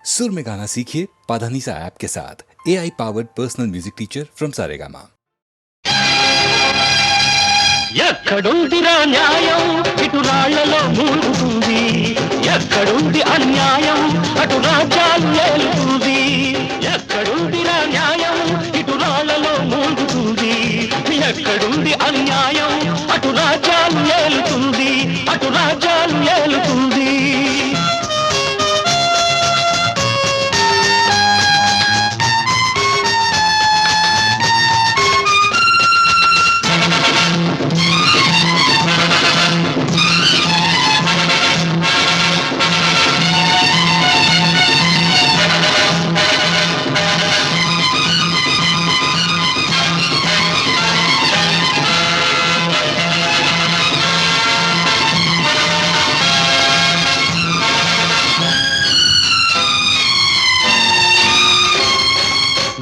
सुर में गाना सीखिए पाधानीसा ऐप के साथ। AI powered personal music teacher from Saregama. ఎక్కడుందిరా న్యాయం ఇటు రాళ్లలో మూలుగుతుంది, ఎక్కడుంది అన్యాయం అటు రాజ్యాలు ఏలుతుంది. ఎక్కడుందిరా న్యాయం ఇటు రాళ్లలో మూలుగుతుంది, ఎక్కడుంది అన్యాయం అటు రాజ్యాలు ఏలుతుంది, అటు రాజ్యాలు ఏలుతుంది.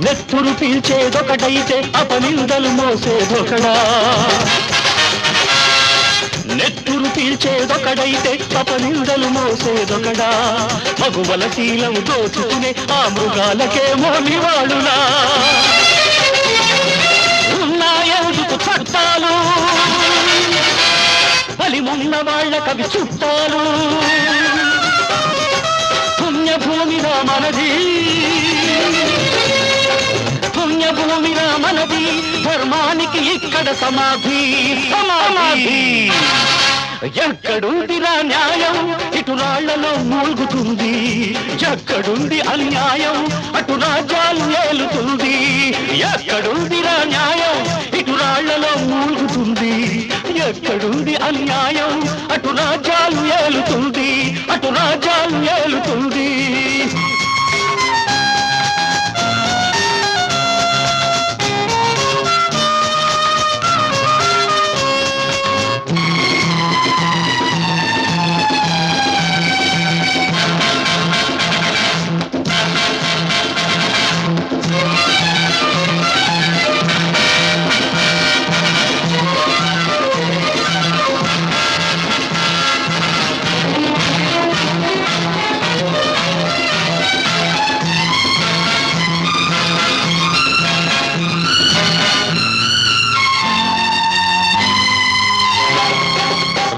నెత్తురు పీల్చేదొకటైతే అపనిందలు మోసేదొకడా, నెత్తురు పీల్చేదొకడైతే అపనిందలు మోసేదొకడా. మగువల శీలం దోచుకునే ఆ మృగాలకే మోనివాడునా. ఉన్నాయందుకు చట్టాలు, బలిమున్న వాళ్ళ కవి చుట్టాలు. పుణ్యభూమిగా మనది, పుణ్యభూమిగా మనది, ధర్మానికి ఇక్కడ సమాధి సమాధి. ఎక్కడుందిరా న్యాయం ఇటు రాళ్లలో మూలుగుతుంది, ఎక్కడుంది అన్యాయం అటు రాజ్యాలు ఏలుతుంది. ఎక్కడుందిరా న్యాయం ఇటు రాళ్లలో మూలుగుతుంది, ఎక్కడుంది అన్యాయం అటు రాజ్యాలు ఏలుతుంది, అటు రాజ్యాలు ఏలుతుంది.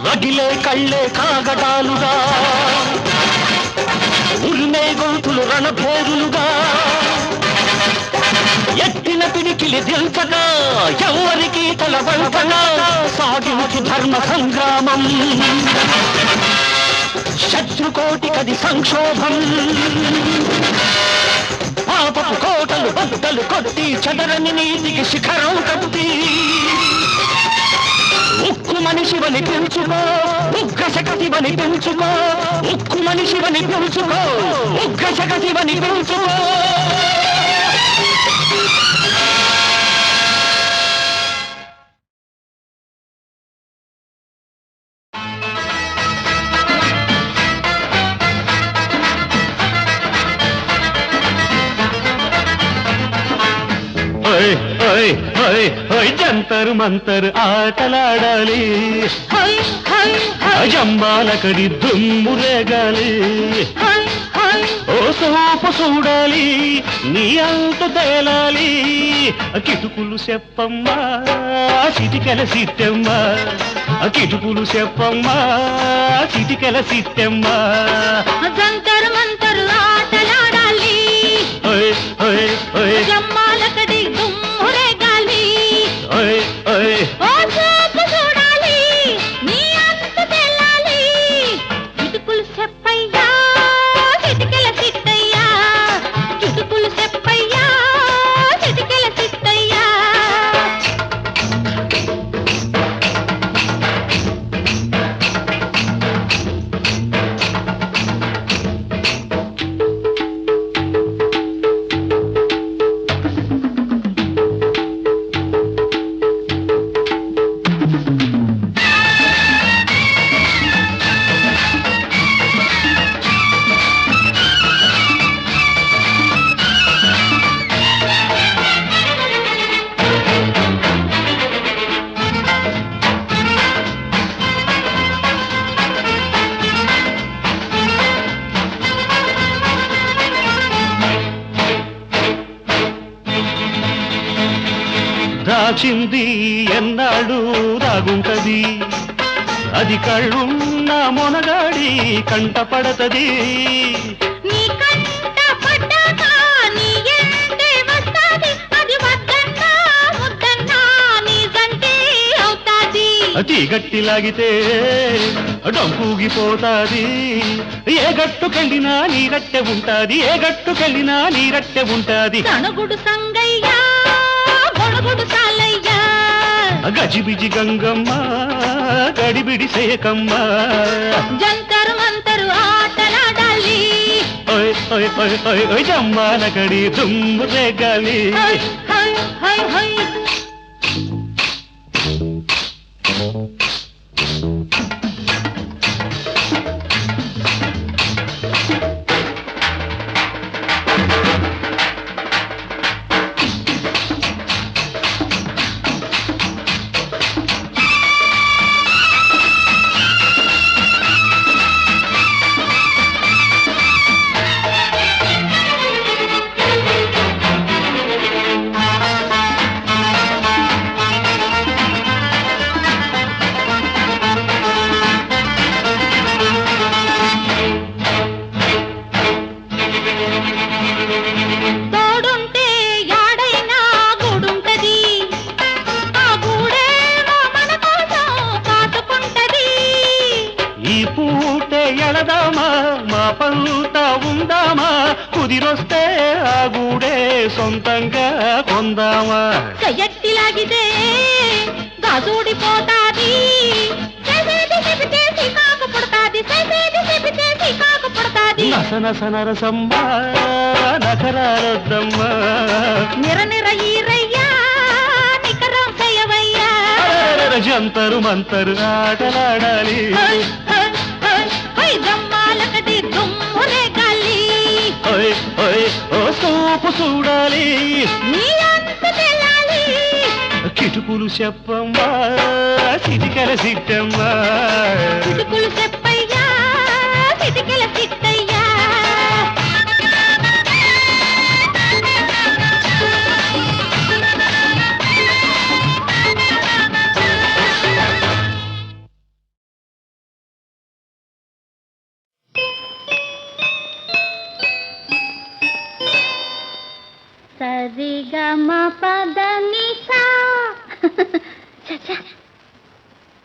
రగిలే కళ్ళే కాగడాలుగా, ఉరిమే గొంతులు రణభేరులుగా, ఎత్తిన పిడికిలి దిల్చగా ఎవరికి తల వంచగా సాగించు ధర్మ సంగ్రామం. శత్రుకోటికది సంక్షోభం, పాపపు కోటలు బద్దలు కొట్టి చదరని నీతికి శిఖరం కట్టి. ఉక్కు మనిషివని పెంచుకో, ఉగ్ర శకటివని పెంచుకో, ఉక్కు మనిషివని పెంచుకో, ఉగ్ర శకటివని పెంచుకో. జంతరు మంతరు ఆటలాడాలి, జంబాలకడి దుమ్ము రేగాలి. ఓ సోపు చూడాలి నీ అంత తేలాలి, కిటుకులు చెప్పమ్మా చిటికెల సిట్టమ్మా, కిటుకులు చెప్పమ్మా చిటికెల సిట్టమ్మా. జంతరు మంతరు ఆటలాడాలి, జంబాలకడి దుమ్ము రేగాలి. ఓ సోపు చూడాలి నీ అంత తేలాలి, కిటుకులు చెప్పయ్యా చిటికెల సిట్టయ్యా, కిటుకులు చెప్పయ్యా చిటికెల సిట్టయ్యా. దాచింది ఎన్నాళ్ళు రాగుంటది అది కళ్ళున్న మొనగాడి కంట పడతది నీ కంట పడ్డాక నీ ఎంటే వస్తాది అది వద్దన్నా ముద్దన్నా నీ జంటే అవుతాది అతి గట్టి లాగితే డంపూగిపోతాది ఏ గట్టుకెళ్ళినా నీ రట్టె ఉంటాది ఏ గట్టుకెళ్ళినా నీ రట్టె ఉంటాది తణుగుడు సంగయ్యా గొడుగుడు సాలయ్యా గజిబిజి గంగమ్మ గడిబిడి సేకమ్మ జంతరు మంతరు ఆటలాడాలి ఓయ్ ఓయ్ ఓయ్ ఓయ్ ఓయ్ జమ్మాల గడి దుమ్ము రేగాలి హై హై హై హై తోడుంటే యాడైనా గూడుంటది ఆ గూడేమో మన కోసం కాచుకుంటది ఈ పూటే ఎళదామా మా పంతా ఉందామా కుదిరొస్తే ఆ గూడే సొంతంగా కొందామా చెయ్యట్టిలాగితే గాజూడిపోతాది చేసేది చెబితేసి కాకు పుడతాది చేసేది చెబితేసి కాకు పుడతాది నసనస నరసమ్మ నకరాలొద్దమ్మ నిర నిర ఈరయ్యా నికరం చేయవయ్యా జంతరు మంతరు ఆటలాడాలి హై హై హై హై జమ్మాలకటి దుమ్మురే గాలి ఓయ్ ఓయ్ ఓ సూపు చూడాలి నీ అంత తెలాలి కిటుకులు చెప్పమ్మా చిటికల సిట్టమ్మా చిటుకులు చెప్పయ్యా చిటికెల చిట్టయ్యా సరిగమ పదనిషా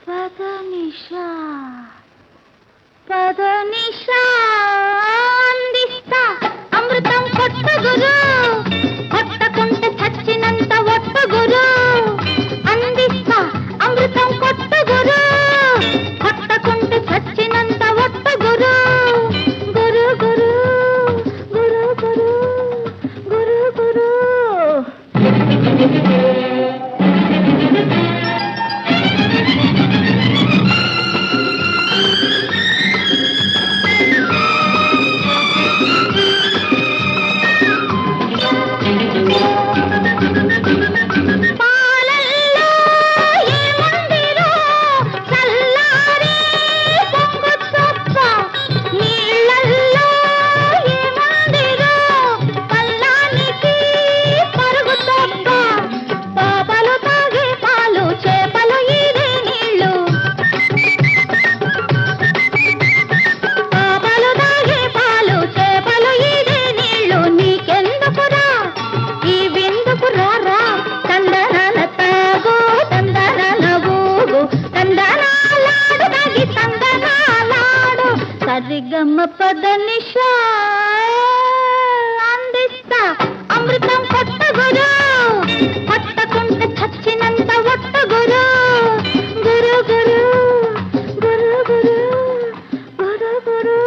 పదనిషా పదనిషా అందిస్తా అమృతం కొట్టగురు కొట్టకుంటే చచ్చినంత ఒట్టగురు అందిస్తా అమృతం కొట్టగురు కొట్టకుంటే చచ్చినంత ఒట్టగురు గురు గురు గురు గురు గురు గురు పాలల్లో ఏముందిరో చల్లారే పొంగు చొప్ప నీళ్ళల్లో ఏముందిరో పల్లానికి పరుగు తొక్క పాపలు తాగే పాలు చేపలు ఈదే నీళ్ళు పాపలు తాగే పాలు చేపలు ఈదే నీళ్ళు నీకెందుకురా ఈ విందుకురా రా తందనాల తాగు తందనాల ఊగు తందనాలాడు తాగి తందనాలాడు సరిగమ్మ పదనిషా అందిస్తా అమృతం కొట్టగురు కొట్టకుంటే చచ్చినంత ఒట్టగురు గురు గురు గురు గురు గురు గురు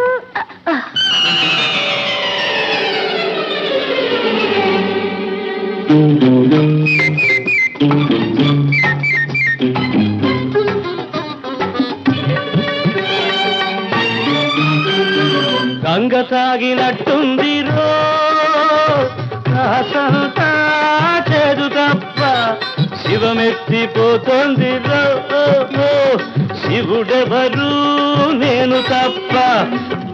గంగ తాగినట్టుంది రో కాసంతా చేదు తప్ప శివమెత్తిపోతోంది రో శివుడెవరు నేను తప్ప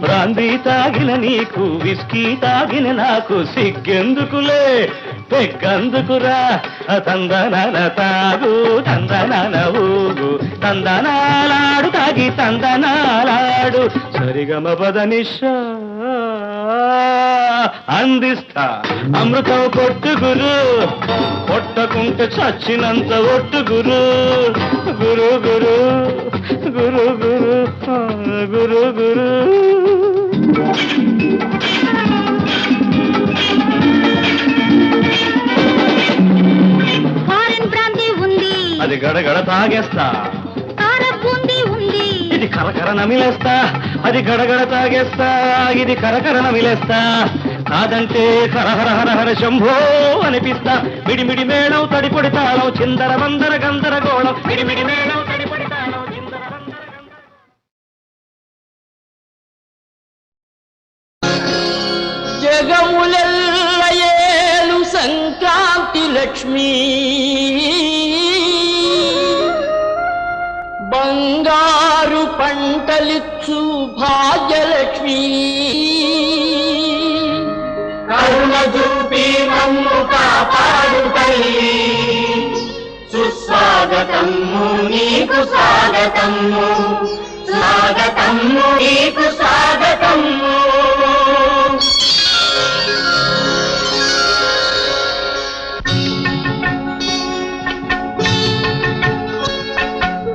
బ్రాందీ తాగిన నీకు విస్కీ తాగిన నాకు సిగ్గెందుకులే పెగ్గందుకురా తందనాల తాగు తందనాల ఊగు తందనాలాడు తాగి తందనాలాడు సరిగమ పదనిష అందిస్తా అమృతం కొట్టు గురు కొట్టకుంటే చచ్చినంత ఒట్టు గురు గురు గురు గురు గురు గురు గురు ఫారెన్ బ్రాందీ ఉంది అది గడగడ తాగేస్తా కారబూందీ ఉంది ఇది కరకర నమిలేస్తా అది గడగడ తాగేస్తా ఇది కరకర నమిలేస్తా కాదంటే హరహర హరహర శంభో అనిపిస్తా మిడిమిడి మేళం తడిపొడి తాళం చిందర మందర గందరగోళం మిడిమిడి మేళం తడిపొడి తాళం చిందర మందర జగములెల్లయేలు సంక్రాంతి లక్ష్మీ బంగారు పంటలిచ్చు భాగ్యలక్ష్మీ కరుణ చూపి మమ్ము కాపాడు తల్లి సుస్వాగతము నీకు స్వాగతము స్వాగతము నీకు స్వాగతము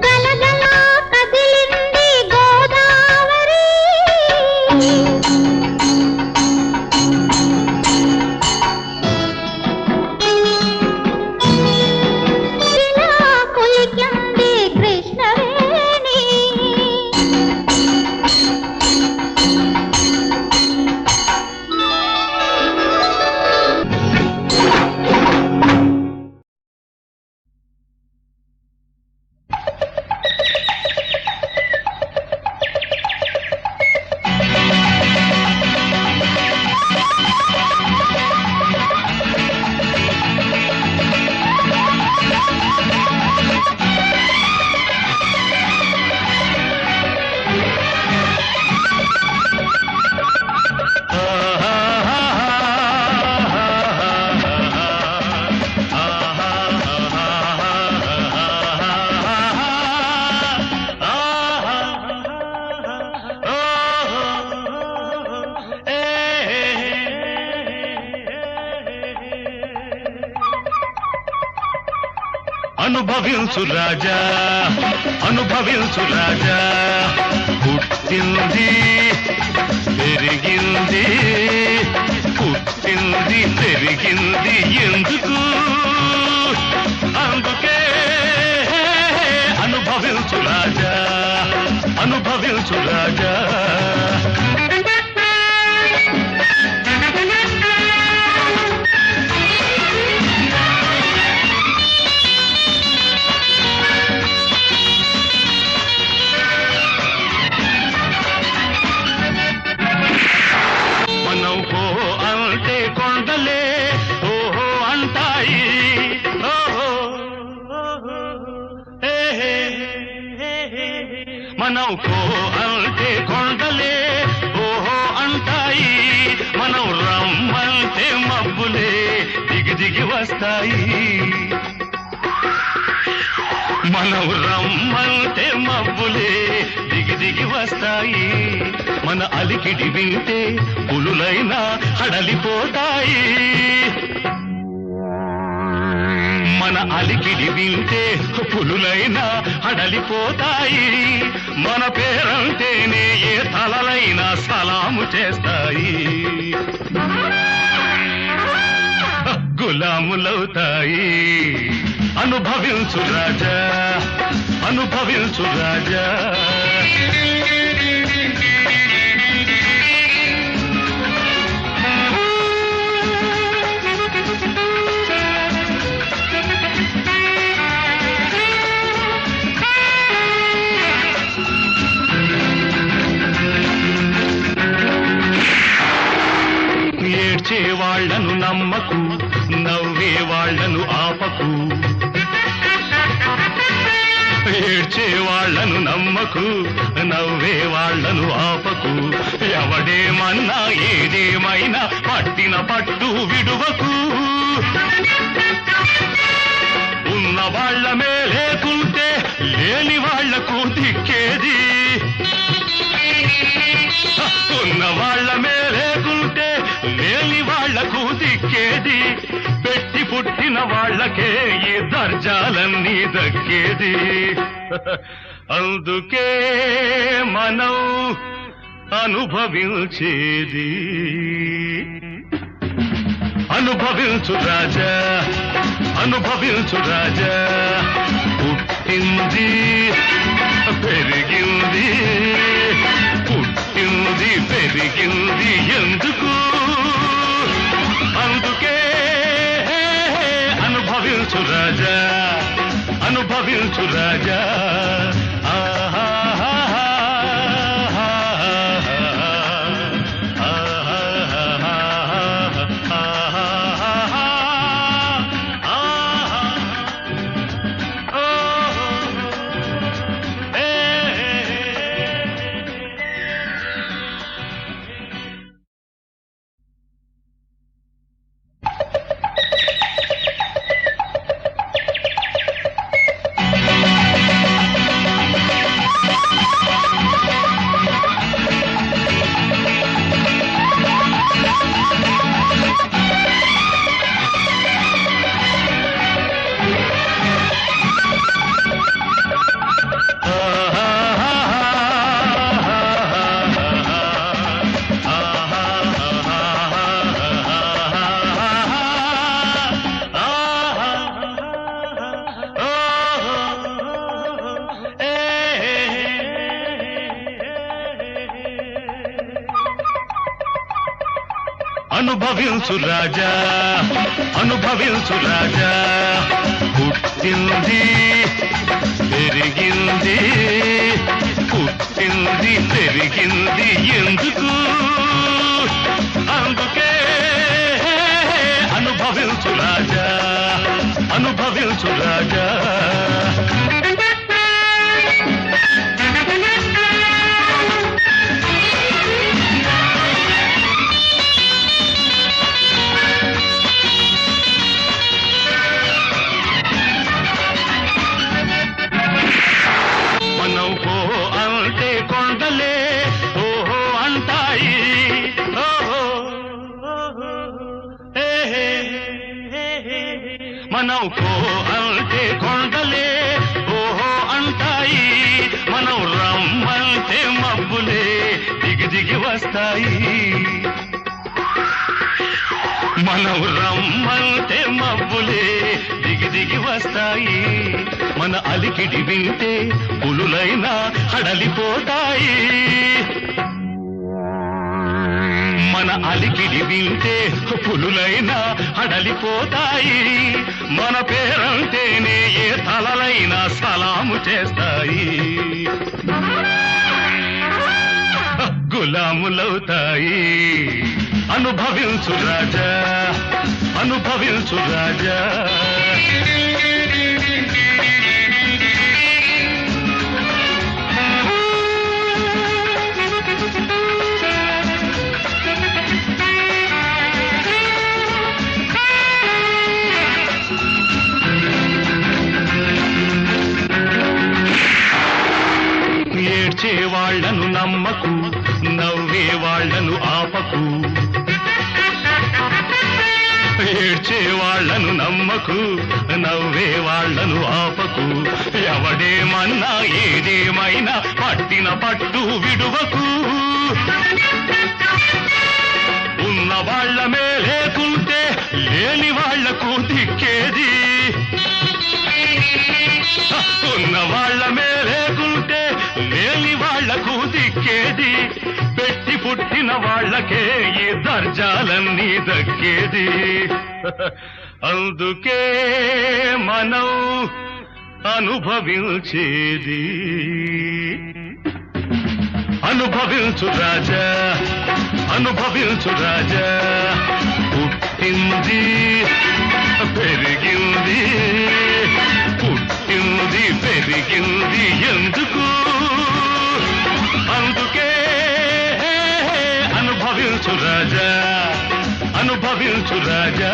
గలగల కదిలింది గోదావరి ఇలా కొలికింది కృష్ణవేణి అనుభవించు రాజా అనుభవించు రాజా పుట్టింది పెరిగింది పుట్టింది పెరిగింది ఎందుకు అందుకే అనుభవించు రాజా అనుభవించు రాజా మనం పో అంటే కొండలే ఓహో అంటాయి ఓహో మనం పో అంటే కొండలే ఓహో అంటాయి మనం రమ్మంటే మబ్బులే దిగి దిగి వస్తాయి మనం రమ్మంటే మబ్బులే దిగి దిగి వస్తాయి మన అలికిడి వింటే పులులైనా హడలిపోతాయి మన అలికిడి వింటే పులులైనా హడలిపోతాయి మన పేరంటేనే ఏ తలలైనా సలాము చేస్తాయి గులాములవుతాయి అనుభవించు రాజా అనుభవించు రాజా ఏడ్చే వాళ్లను నమ్మకు నవ్వే వాళ్లను ఆపకు ఏడ్చే వాళ్లను నమ్మకు నవ్వే వాళ్లను ఆపకు ఎవడేమన్నా ఏదేమైనా పట్టిన పట్టు విడువకు వాళ్ళమే లేకుంటే లేని వాళ్లకు దిక్కేది ఉన్న వాళ్ళమే లేకుంటే లేని వాళ్లకు దిక్కేది పెట్టి పుట్టిన వాళ్ళకే ఈ దర్జాలన్నీ దక్కేది అందుకే మనం అనుభవించేది అనుభవించు రాజా అనుభవించు రాజా పుట్టింది పెరిగింది పుట్టింది పెరిగింది ఎందుకు అందుకే అనుభవించు రాజా అనుభవించు రాజా అనుభవించు రాజా అనుభవించు రాజా పుట్టింది పెరిగింది పుట్టింది పెరిగింది ఎందుకు అందుకే అనుభవించు రాజా అనుభవించు రాజా మనం కో అంటే కొండలే ఓహో అంటాయి మనం రమ్మంటే మబ్బులే దిగి దిగి వస్తాయి మనం రమ్మంటే మబ్బులే దిగి దిగి వస్తాయి మన అలికిడి వింటే పులులైనా హడలిపోతాయి మన అలికిడి వింటే పులులైనా హడలిపోతాయి మన పేరంటేనే ఏ తలలైనా సలాము చేస్తాయి గులాములవుతాయి అనుభవించు రాజా అనుభవించు రాజా ఏడ్చే వాళ్లను నమ్మకు నవ్వే వాళ్లను ఆపకు ఏడ్చే వాళ్లను నమ్మకు నవ్వే వాళ్లను ఆపకు ఎవడేమన్నా ఏదేమైనా పట్టిన పట్టు విడువకు ఉన్న వాళ్లమే లేకుంటే లేని వాళ్లకు దిక్కేది ఉన్న వాళ్లమే లేకుంటే లేని వాళ్లకు దిక్కేది పెట్టి పుట్టిన వాళ్లకే ఈ దర్జాలన్నీ దక్కేది అందుకే మనం అనుభవించేది అనుభవించు రాజా అనుభవించు రాజా పుట్టింది పెరిగింది పుట్టింది పెరిగింది ఎందుకు అందుకే అనుభవించు రాజా అనుభవించు రాజా